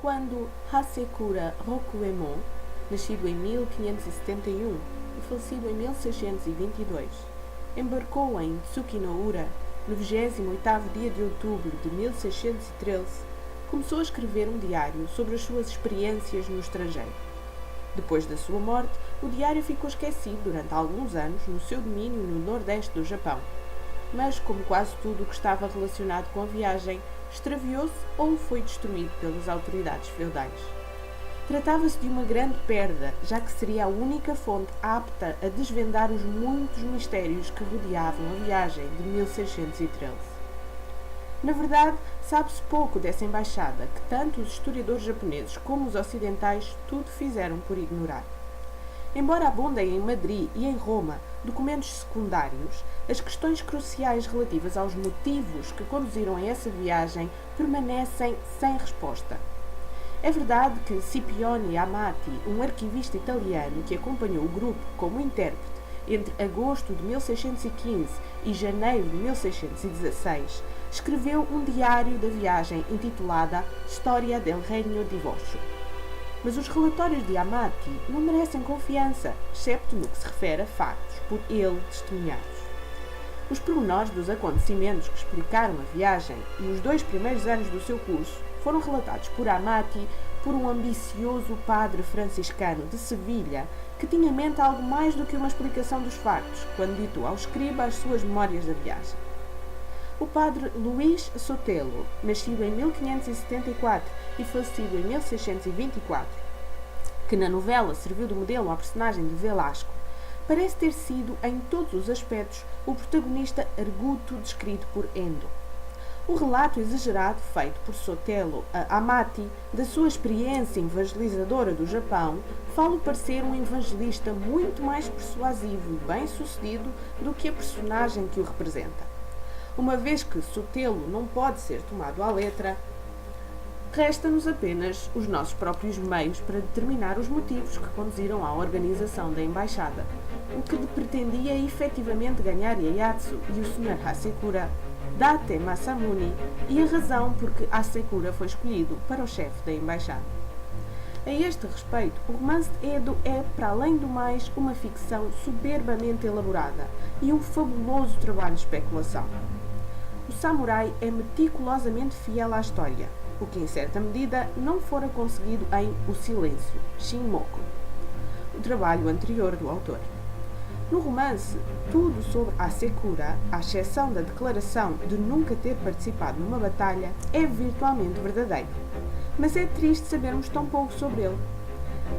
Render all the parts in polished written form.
quando Hasekura Rokuemon, nascido em 1571 e falecido em 1622, embarcou em Tsukinoura no 28º dia de outubro de 1613, começou a escrever um diário sobre as suas experiências no estrangeiro. Depois da sua morte, o diário ficou esquecido durante alguns anos no seu domínio no nordeste do Japão. Mas, como quase tudo o que estava relacionado com a viagem, extraviou-se ou foi destruído pelas autoridades feudais. Tratava-se de uma grande perda, já que seria a única fonte apta a desvendar os muitos mistérios que rodeavam a viagem de 1613. Na verdade, sabe-se pouco dessa embaixada, que tanto os historiadores japoneses como os ocidentais tudo fizeram por ignorar. Embora abundem em Madrid e em Roma documentos secundários, as questões cruciais relativas aos motivos que conduziram a essa viagem permanecem sem resposta. É verdade que Scipione Amati, um arquivista italiano que acompanhou o grupo como intérprete entre agosto de 1615 e janeiro de 1616, escreveu um diário da viagem intitulada Storia del Regno di Voscio. Mas os relatórios de Amati não merecem confiança, excepto no que se refere a factos por ele testemunhados. Os pormenores dos acontecimentos que explicaram a viagem e os 2 primeiros anos do seu curso foram relatados por Amati por um ambicioso padre franciscano de Sevilha que tinha em mente algo mais do que uma explicação dos factos quando ditou ao escriba as suas memórias da viagem. O padre Luís Sotelo, nascido em 1574 e falecido em 1624, que na novela serviu de modelo à personagem de Velasco, parece ter sido, em todos os aspectos, o protagonista arguto descrito por Endo. O relato exagerado feito por Sotelo a Amati da sua experiência evangelizadora do Japão fala parecer um evangelista muito mais persuasivo e bem-sucedido do que a personagem que o representa. Uma vez que Sotelo não pode ser tomado à letra, resta-nos apenas os nossos próprios meios para determinar os motivos que conduziram à organização da embaixada, o que pretendia efetivamente ganhar Ieyasu e o Sr. Hasekura, Date Masamune, e a razão por que Hasekura foi escolhido para o chefe da embaixada. A este respeito, o romance de Edo é, para além do mais, uma ficção soberbamente elaborada e um fabuloso trabalho de especulação. O samurai é meticulosamente fiel à história, o que em certa medida não fora conseguido em O Silêncio, Shinmoku, o trabalho anterior do autor. No romance, tudo sobre Hasekura, à exceção da declaração de nunca ter participado numa batalha, é virtualmente verdadeiro. Mas é triste sabermos tão pouco sobre ele.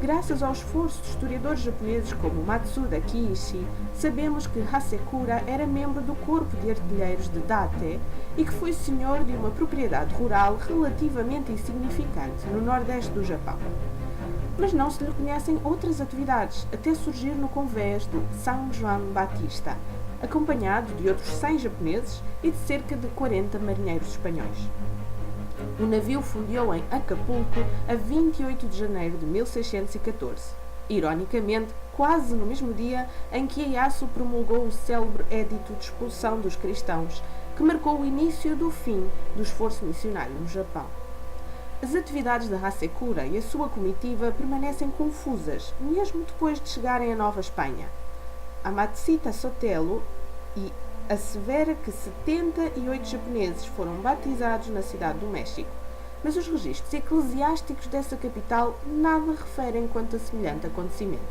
Graças ao esforço de historiadores japoneses como Matsuda Kiichi, sabemos que Hasekura era membro do corpo de artilheiros de Date e que foi senhor de uma propriedade rural relativamente insignificante no nordeste do Japão. Mas não se lhe conhecem outras atividades, até surgir no convés de São João Batista, acompanhado de outros 100 japoneses e de cerca de 40 marinheiros espanhóis. O navio fundiu em Acapulco a 28 de janeiro de 1614, ironicamente, quase no mesmo dia em que Ieyasu promulgou o célebre Édito de Expulsão dos Cristãos, que marcou o início do fim do esforço missionário no Japão. As atividades de Hasekura e a sua comitiva permanecem confusas, mesmo depois de chegarem à Nova Espanha. Amati cita Sotelo e assevera que 78 japoneses foram batizados na cidade do México, mas os registros eclesiásticos dessa capital nada referem quanto a semelhante acontecimento.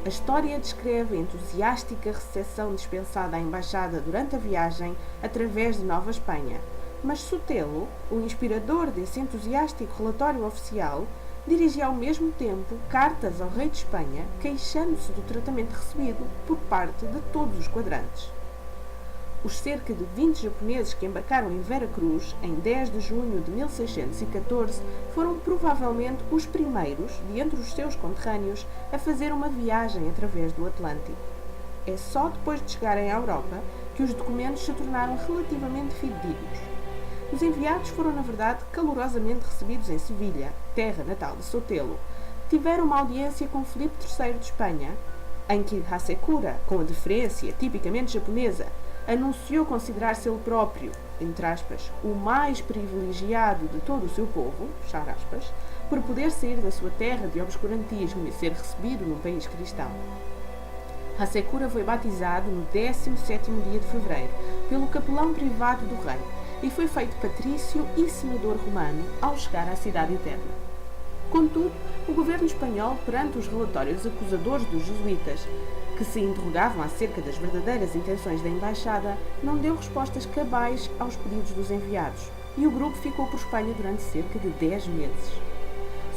A história descreve a entusiástica recepção dispensada à embaixada durante a viagem através de Nova Espanha, mas Sotelo, o inspirador desse entusiástico relatório oficial, dirigia ao mesmo tempo cartas ao rei de Espanha, queixando-se do tratamento recebido por parte de todos os quadrantes. Os cerca de 20 japoneses que embarcaram em Veracruz em 10 de junho de 1614 foram provavelmente os primeiros, de entre os seus conterrâneos, a fazer uma viagem através do Atlântico. É só depois de chegarem à Europa que os documentos se tornaram relativamente fidedignos. Os enviados foram, na verdade, calorosamente recebidos em Sevilha, terra natal de Sotelo. Tiveram uma audiência com Filipe III de Espanha, em que Hasekura, com a deferência tipicamente japonesa, anunciou considerar-se ele próprio, entre aspas, o mais privilegiado de todo o seu povo, fechar aspas, por poder sair da sua terra de obscurantismo e ser recebido num país cristão. Hasekura foi batizado no 17º dia de fevereiro pelo capelão privado do rei e foi feito patrício e senador romano ao chegar à Cidade Eterna. Contudo, o governo espanhol, perante os relatórios acusadores dos jesuítas, que se interrogavam acerca das verdadeiras intenções da embaixada, não deu respostas cabais aos pedidos dos enviados, e o grupo ficou por Espanha durante cerca de 10 meses.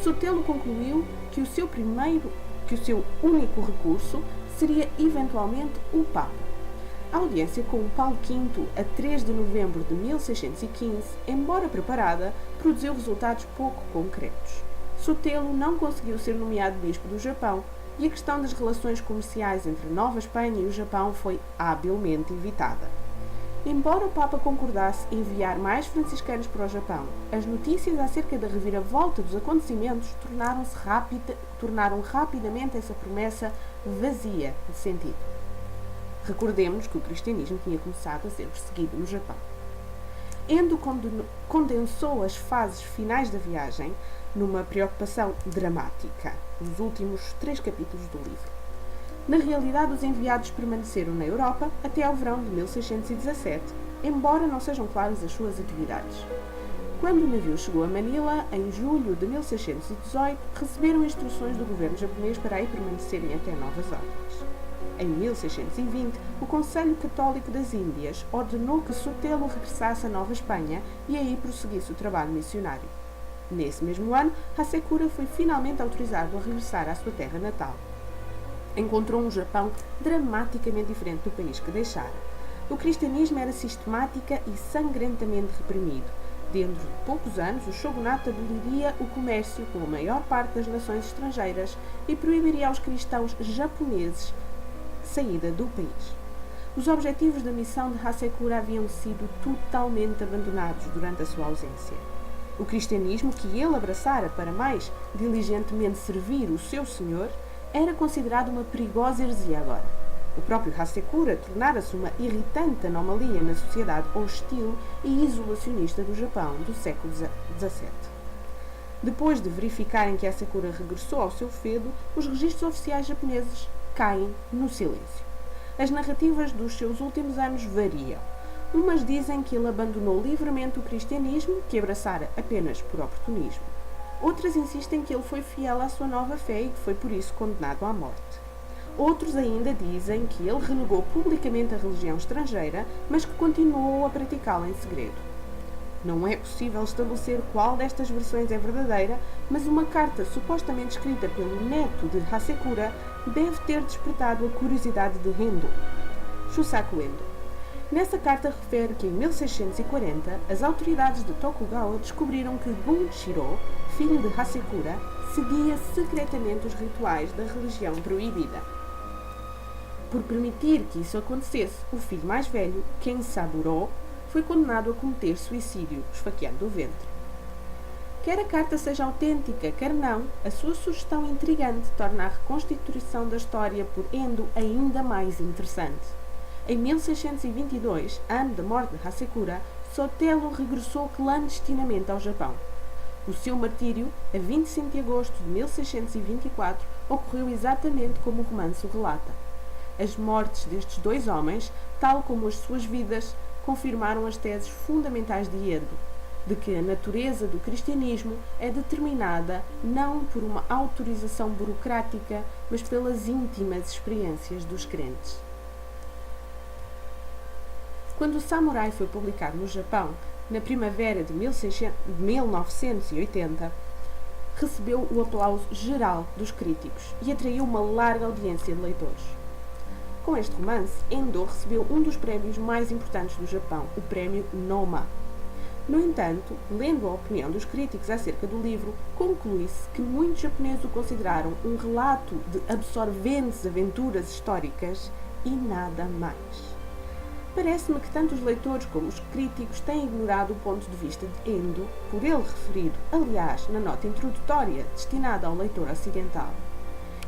Sotelo concluiu que o seu único recurso seria eventualmente o Papa. A audiência com Paulo V, a 3 de novembro de 1615, embora preparada, produziu resultados pouco concretos. Sotelo não conseguiu ser nomeado bispo do Japão e a questão das relações comerciais entre Nova Espanha e o Japão foi habilmente evitada. Embora o Papa concordasse em enviar mais franciscanos para o Japão, as notícias acerca da reviravolta dos acontecimentos tornaram rapidamente essa promessa vazia de sentido. Recordemos que o cristianismo tinha começado a ser perseguido no Japão. Endo condensou as fases finais da viagem numa preocupação dramática, nos últimos 3 capítulos do livro. Na realidade, os enviados permaneceram na Europa até ao verão de 1617, embora não sejam claras as suas atividades. Quando o navio chegou a Manila, em julho de 1618, receberam instruções do governo japonês para aí permanecerem até novas ordens. Em 1620, o Conselho Católico das Índias ordenou que Sotelo regressasse à Nova Espanha e aí prosseguisse o trabalho missionário. Nesse mesmo ano, Hasekura foi finalmente autorizado a regressar à sua terra natal. Encontrou um Japão dramaticamente diferente do país que deixara. O cristianismo era sistemática e sangrentamente reprimido. Dentro de poucos anos, o shogunato aboliria o comércio com a maior parte das nações estrangeiras e proibiria aos cristãos japoneses saída do país. Os objetivos da missão de Hasekura haviam sido totalmente abandonados durante a sua ausência. O cristianismo que ele abraçara para mais diligentemente servir o seu Senhor era considerado uma perigosa heresia agora. O próprio Hasekura tornara-se uma irritante anomalia na sociedade hostil e isolacionista do Japão do século XVII. Depois de verificarem que Hasekura regressou ao seu feudo, os registros oficiais japoneses caem no silêncio. As narrativas dos seus últimos anos variam. Umas dizem que ele abandonou livremente o cristianismo, que abraçara apenas por oportunismo. Outras insistem que ele foi fiel à sua nova fé e que foi por isso condenado à morte. Outros ainda dizem que ele renegou publicamente a religião estrangeira, mas que continuou a praticá-la em segredo. Não é possível estabelecer qual destas versões é verdadeira, mas uma carta supostamente escrita pelo neto de Hasekura deve ter despertado a curiosidade de Endo, Shusaku Endo. Nessa carta refere que em 1640 as autoridades de Tokugawa descobriram que Bunshiro, filho de Hasekura, seguia secretamente os rituais da religião proibida. Por permitir que isso acontecesse, o filho mais velho, Kensaburo, foi condenado a cometer suicídio, esfaqueando o ventre. Quer a carta seja autêntica, quer não, a sua sugestão intrigante torna a reconstituição da história por Endo ainda mais interessante. Em 1622, ano da morte de Hasekura, Sotelo regressou clandestinamente ao Japão. O seu martírio, a 25 de agosto de 1624, ocorreu exatamente como o romance o relata. As mortes destes 2 homens, tal como as suas vidas, confirmaram as teses fundamentais de Endo, de que a natureza do cristianismo é determinada não por uma autorização burocrática, mas pelas íntimas experiências dos crentes. Quando o Samurai foi publicado no Japão, na primavera de 1980, recebeu o aplauso geral dos críticos e atraiu uma larga audiência de leitores. Com este romance, Endo recebeu um dos prémios mais importantes do Japão, o prémio Noma. No entanto, lendo a opinião dos críticos acerca do livro, conclui-se que muitos japoneses o consideraram um relato de absorventes aventuras históricas e nada mais. Parece-me que tanto os leitores como os críticos têm ignorado o ponto de vista de Endo, por ele referido, aliás, na nota introdutória destinada ao leitor ocidental,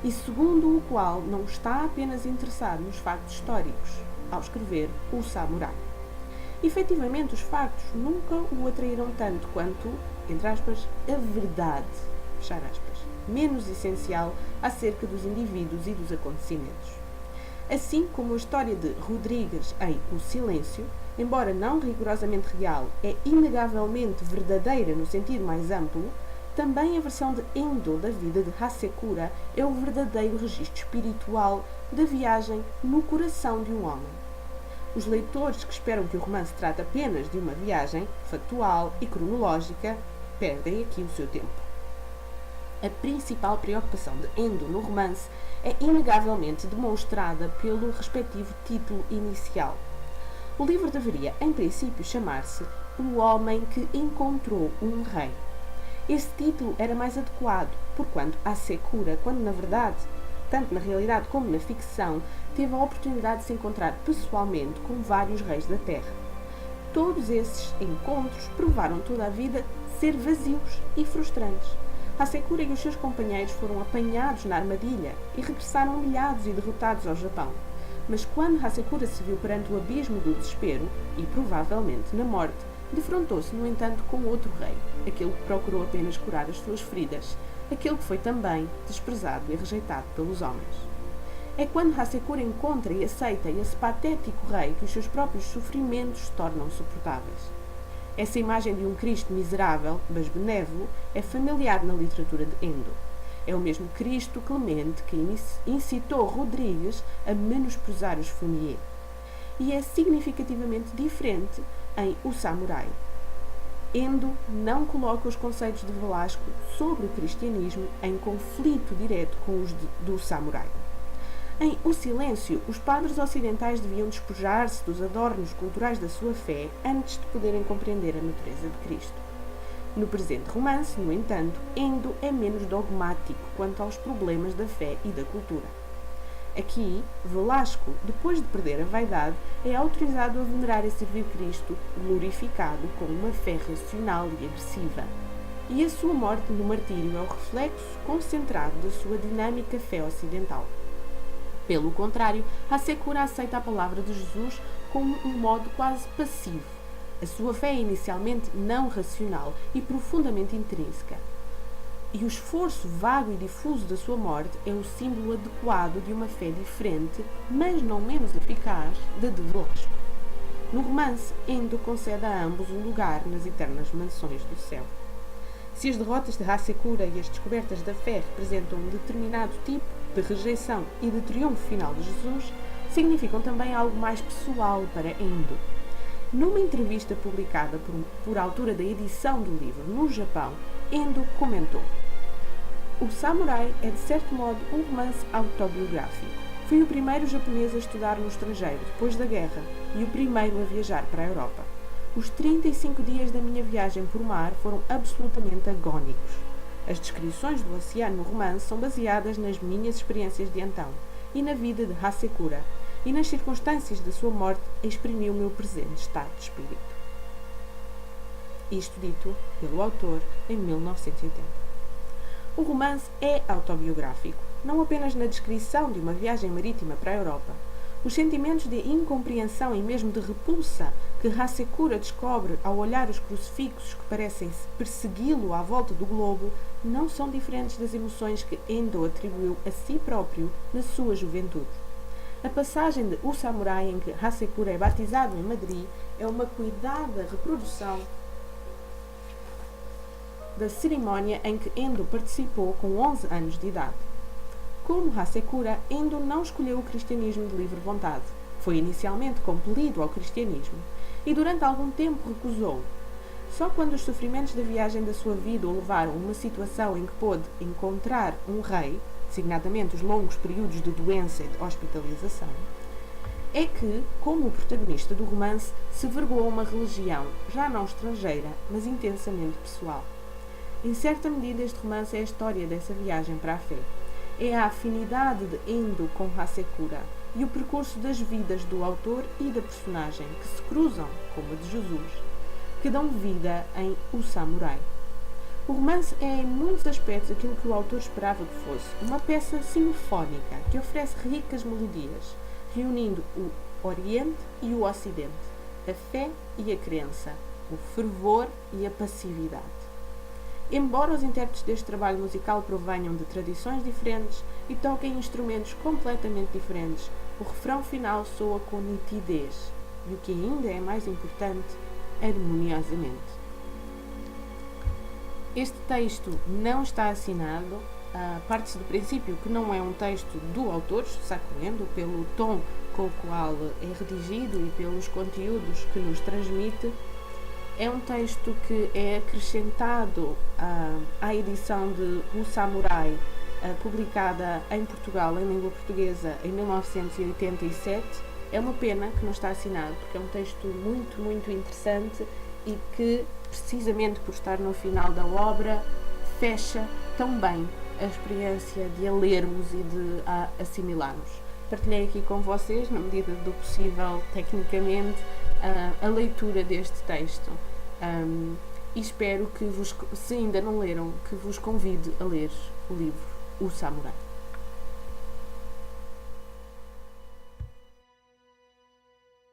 e segundo o qual não está apenas interessado nos factos históricos. ao escrever O Samurai. Efetivamente, os factos nunca o atraíram tanto quanto, entre aspas, a verdade, fechar aspas, menos essencial acerca dos indivíduos e dos acontecimentos. Assim como a história de Rodrigues em O Silêncio, embora não rigorosamente real, é inegavelmente verdadeira no sentido mais amplo, também a versão de Endo da vida de Hasekura é o verdadeiro registro espiritual da viagem no coração de um homem. Os leitores que esperam que o romance trate apenas de uma viagem factual e cronológica perdem aqui o seu tempo. A principal preocupação de Endo no romance é inegavelmente demonstrada pelo respectivo título inicial. O livro deveria, em princípio, chamar-se O Homem que Encontrou um Rei. Esse título era mais adequado, porquanto Hasekura, quando na verdade, tanto na realidade como na ficção, teve a oportunidade de se encontrar pessoalmente com vários reis da Terra. Todos esses encontros provaram toda a vida ser vazios e frustrantes. Hasekura e os seus companheiros foram apanhados na armadilha e regressaram humilhados e derrotados ao Japão. Mas quando Hasekura se viu perante o abismo do desespero, e provavelmente na morte, defrontou-se, no entanto, com outro rei, aquele que procurou apenas curar as suas feridas, aquele que foi também desprezado e rejeitado pelos homens. É quando Hasekura encontra e aceita esse patético rei que os seus próprios sofrimentos se tornam suportáveis. Essa imagem de um Cristo miserável, mas benévolo, é familiar na literatura de Endo. É o mesmo Cristo clemente que incitou Rodrigues a menosprezar os Fumier. E é significativamente diferente em O Samurai. Endo não coloca os conceitos de Velasco sobre o cristianismo em conflito direto com os do samurai. Em O Silêncio, os padres ocidentais deviam despojar-se dos adornos culturais da sua fé antes de poderem compreender a natureza de Cristo. No presente romance, no entanto, Endo é menos dogmático quanto aos problemas da fé e da cultura. Aqui, Velasco, depois de perder a vaidade, é autorizado a venerar e servir Cristo, glorificado com uma fé racional e agressiva. E a sua morte no martírio é o reflexo concentrado da sua dinâmica fé ocidental. Pelo contrário, Hasekura aceita a palavra de Jesus como um modo quase passivo. A sua fé é inicialmente não racional e profundamente intrínseca. E o esforço vago e difuso da sua morte é o símbolo adequado de uma fé diferente, mas não menos eficaz, da de Velasco. No romance, Endo concede a ambos um lugar nas eternas mansões do céu. Se as derrotas de Hasekura e as descobertas da fé representam um determinado tipo de rejeição e de triunfo final de Jesus, significam também algo mais pessoal para Endo. Numa entrevista publicada por autora da edição do livro no Japão, Endo comentou: O Samurai é, de certo modo, um romance autobiográfico. Fui o primeiro japonês a estudar no estrangeiro depois da guerra e o primeiro a viajar para a Europa. Os 35 dias da minha viagem por mar foram absolutamente agónicos. As descrições do oceano no romance são baseadas nas minhas experiências de então e na vida de Hasekura, e nas circunstâncias da sua morte exprimi o meu presente estado de espírito. Isto dito pelo autor em 1980. O romance é autobiográfico, não apenas na descrição de uma viagem marítima para a Europa. Os sentimentos de incompreensão e mesmo de repulsa que Hasekura descobre ao olhar os crucifixos que parecem persegui-lo à volta do globo não são diferentes das emoções que Endo atribuiu a si próprio na sua juventude. A passagem de O Samurai, em que Hasekura é batizado em Madrid, é uma cuidada reprodução da cerimónia em que Endo participou com 11 anos de idade. Como Hasekura, Endo não escolheu o cristianismo de livre vontade. Foi inicialmente compelido ao cristianismo e durante algum tempo recusou. Só quando os sofrimentos da viagem da sua vida o levaram a uma situação em que pôde encontrar um rei, designadamente os longos períodos de doença e de hospitalização, é que, como o protagonista do romance, se vergou a uma religião, já não estrangeira, mas intensamente pessoal. Em certa medida, este romance é a história dessa viagem para a fé. É a afinidade de Endo com Hasekura e o percurso das vidas do autor e da personagem que se cruzam, como a de Jesus, que dão vida em O Samurai. O romance é, em muitos aspectos, aquilo que o autor esperava que fosse, uma peça sinfónica que oferece ricas melodias, reunindo o Oriente e o Ocidente, a fé e a crença, o fervor e a passividade. Embora os intérpretes deste trabalho musical provenham de tradições diferentes e toquem instrumentos completamente diferentes, o refrão final soa com nitidez e, o que ainda é mais importante, harmoniosamente. Este texto não está assinado, parte-se do princípio que não é um texto do autor, Sacco-Lendo, pelo tom com o qual é redigido e pelos conteúdos que nos transmite. É um texto que é acrescentado à edição de O Samurai, publicada em Portugal, em língua portuguesa, em 1987. É uma pena que não está assinado, porque é um texto muito, muito interessante e que, precisamente por estar no final da obra, fecha tão bem a experiência de a lermos e de a assimilarmos. Partilhei aqui com vocês, na medida do possível, tecnicamente, a leitura deste texto. E espero que, se ainda não leram, que vos convide a ler o livro O Samurai.